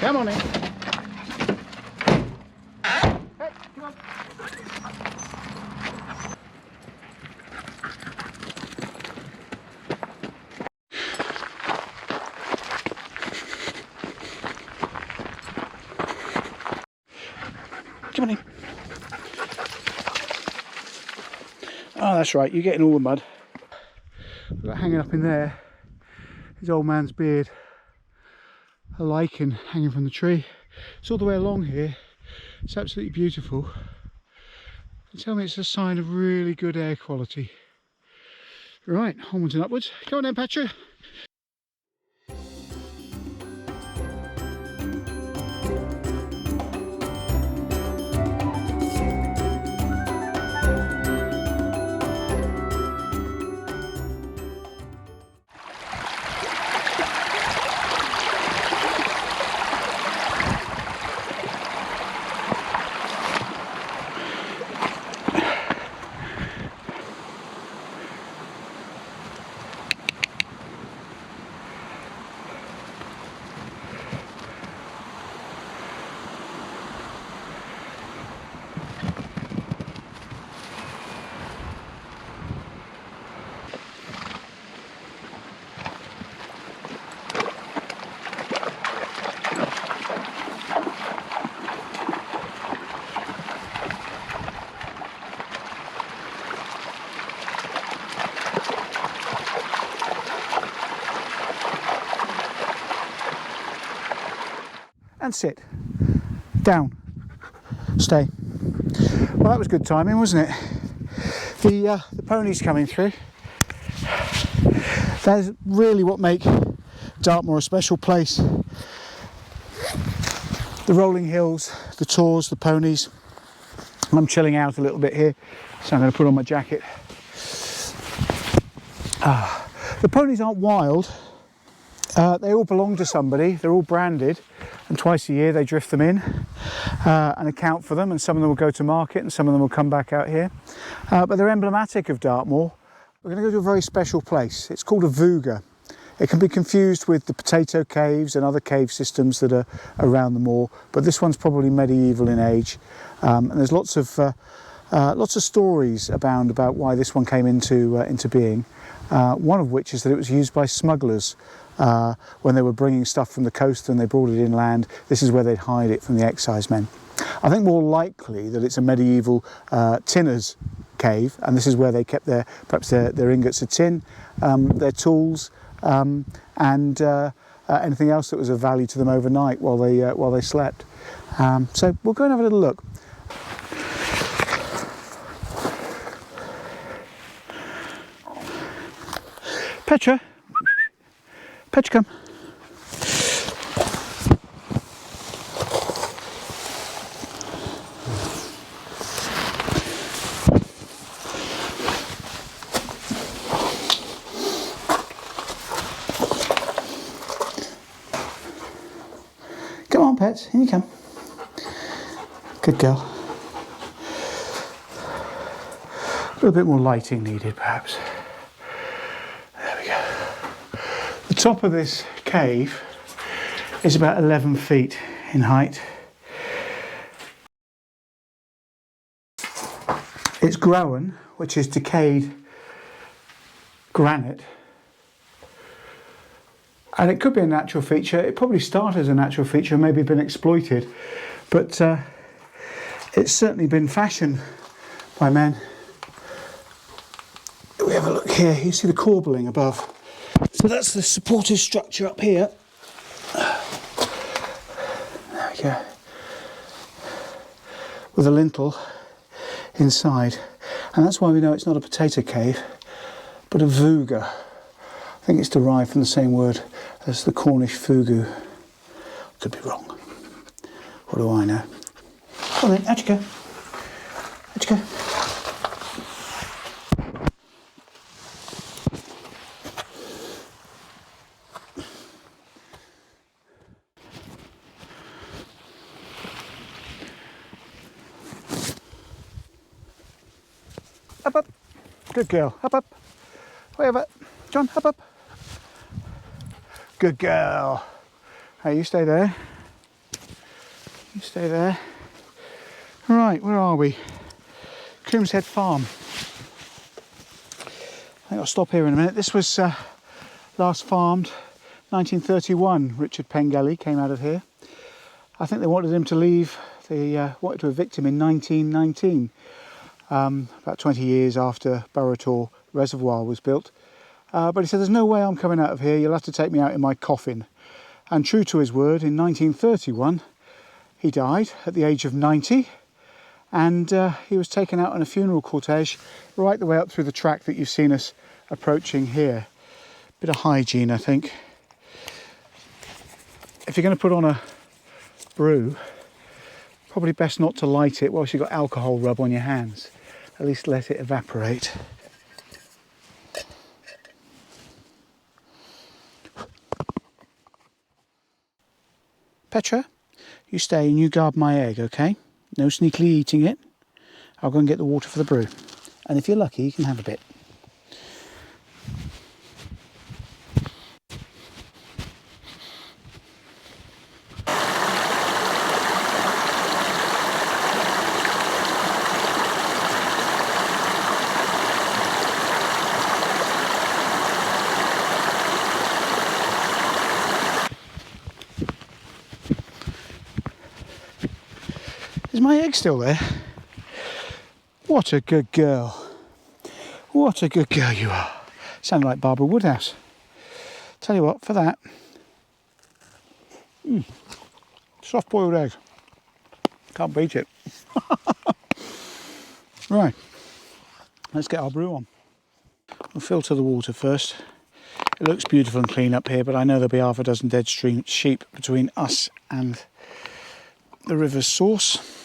Come on in. Hey, come on. Come on in. Oh, that's right, you're getting all the mud. We've got hanging up in there his old man's beard, a lichen hanging from the tree. It's all the way along here. It's absolutely beautiful. And tell me it's a sign of really good air quality. Right, onwards and upwards. Go on then, Petra. And sit. Down. Stay. Well, that was good timing, wasn't it? The ponies coming through. That's really what make Dartmoor a special place. The rolling hills, the tours, the ponies. I'm chilling out a little bit here, so I'm going to put on my jacket. The ponies aren't wild. They all belong to somebody. They're all branded, and twice a year they drift them in and account for them, and some of them will go to market and some of them will come back out here. But they're emblematic of Dartmoor. We're going to go to a very special place. It's called a vuga. It can be confused with the potato caves and other cave systems that are around the moor, but this one's probably medieval in age. And there's lots of stories abound about why this one came into being. One of which is that it was used by smugglers when they were bringing stuff from the coast and they brought it inland. This is where they'd hide it from the excisemen. I think more likely that it's a medieval tinner's cave, and this is where they kept perhaps their ingots of tin, their tools, and anything else that was of value to them overnight while they slept. So we'll go and have a little look. Petra, come. Come on, pets, here you come. Good girl. A little bit more lighting needed, perhaps. The top of this cave is about 11 feet in height. It's grown, which is decayed granite. And it could be a natural feature. It probably started as a natural feature and maybe been exploited. But it's certainly been fashioned by men. If we have a look here, you see the corbelling above. So that's the supportive structure up here. There we go. With a lintel inside. And that's why we know it's not a potato cave, but a vuga. I think it's derived from the same word as the Cornish fugu. Could be wrong. What do I know? Come on then, out you go. Out you go. Up, up. Good girl. Up, up. Way over. John, up, up. Good girl. Hey, you stay there. You stay there. Right, where are we? Coombs Head Farm. I think I'll stop here in a minute. This was last farmed 1931. Richard Pengelly came out of here. I think they wanted him to leave. They wanted to evict him in 1919, about 20 years after Burrator Reservoir was built. But he said, there's no way I'm coming out of here. You'll have to take me out in my coffin. And true to his word, in 1931, he died at the age of 90. And he was taken out on a funeral cortege right the way up through the track that you've seen us approaching here. Bit of hygiene, I think. If you're going to put on a brew, probably best not to light it whilst you've got alcohol rub on your hands. At least let it evaporate. Petra, you stay and you guard my egg, okay? No sneakily eating it. I'll go and get the water for the brew. And if you're lucky, you can have a bit. Is my egg still there? What a good girl. What a good girl you are. Sounded like Barbara Woodhouse. Tell you what, for that. Soft boiled egg. Can't beat it. Right, let's get our brew on. We'll filter the water first. It looks beautiful and clean up here, but I know there'll be half a dozen dead sheep between us and the river's source.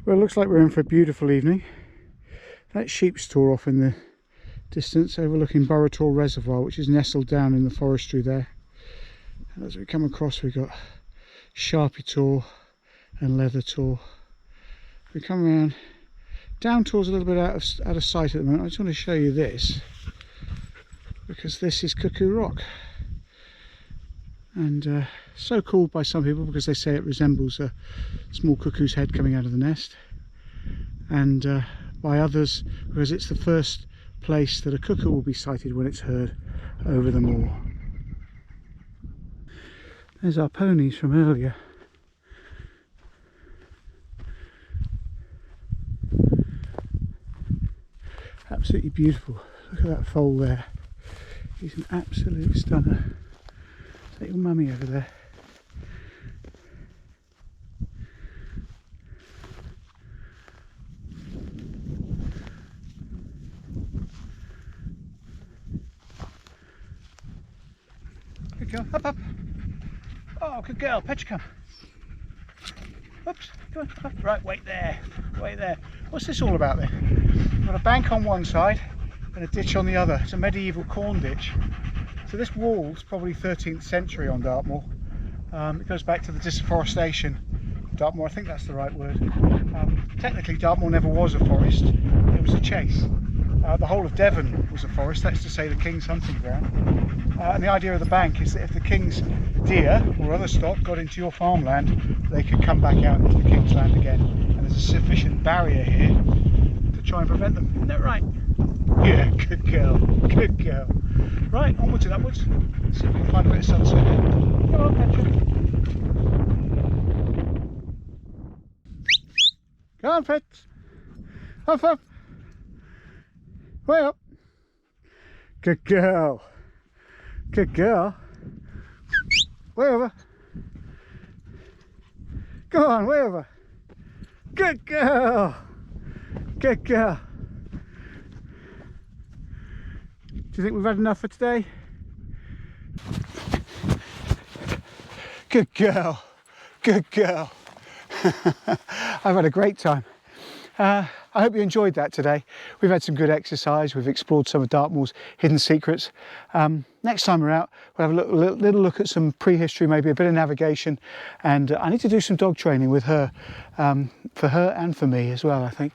Well, it looks like we're in for a beautiful evening. That sheep's tore off in the distance, overlooking Burrator Reservoir, which is nestled down in the forestry there. And as we come across, we've got Sharpie tor and leather tor. We come around down towards a little bit out of sight at the moment. I just want to show you this, because this is Cuckoo Rock. And so called by some people because they say it resembles a small cuckoo's head coming out of the nest, and by others because it's the first place that a cuckoo will be sighted when it's heard over the moor. There's our ponies from earlier. Absolutely beautiful. Look at that foal there. He's an absolute stunner. Little mummy over there. Good girl, up, up. Oh, good girl, Petra, come. Oops, come on, up. Right, wait there, wait there. What's this all about then? We've got a bank on one side and a ditch on the other. It's a medieval corn ditch. So this wall's probably 13th century on Dartmoor. It goes back to the disafforestation of Dartmoor, I think that's the right word. Technically Dartmoor never was a forest, it was a chase. The whole of Devon was a forest, that's to say the king's hunting ground. And the idea of the bank is that if the king's deer or other stock got into your farmland, they could come back out into the King's Land again. And there's a sufficient barrier here to try and prevent them. Isn't that right? Yeah, good girl, good girl. Right, onwards and upwards. See if we can find a bit of sunset here. Come on, Petra. Come on, Fritz. Up, up. Way up. Good girl. Good girl. Way over. Go on, way over. Good girl. Good girl. Do you think we've had enough for today? Good girl. Good girl. I've had a great time. I hope you enjoyed that today. We've had some good exercise. We've explored some of Dartmoor's hidden secrets. Next time we're out, we'll have a little look at some prehistory, maybe a bit of navigation, and I need to do some dog training with her, for her and for me as well, I think.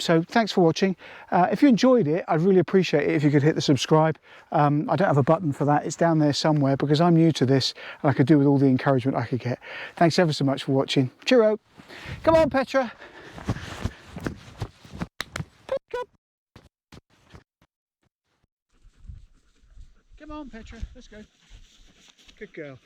So thanks for watching. If you enjoyed it, I'd really appreciate it if you could hit the subscribe. I don't have a button for that. It's down there somewhere because I'm new to this and I could do with all the encouragement I could get. Thanks ever so much for watching. Cheerio. Come on, Petra. Come on, Petra, let's go. Good girl.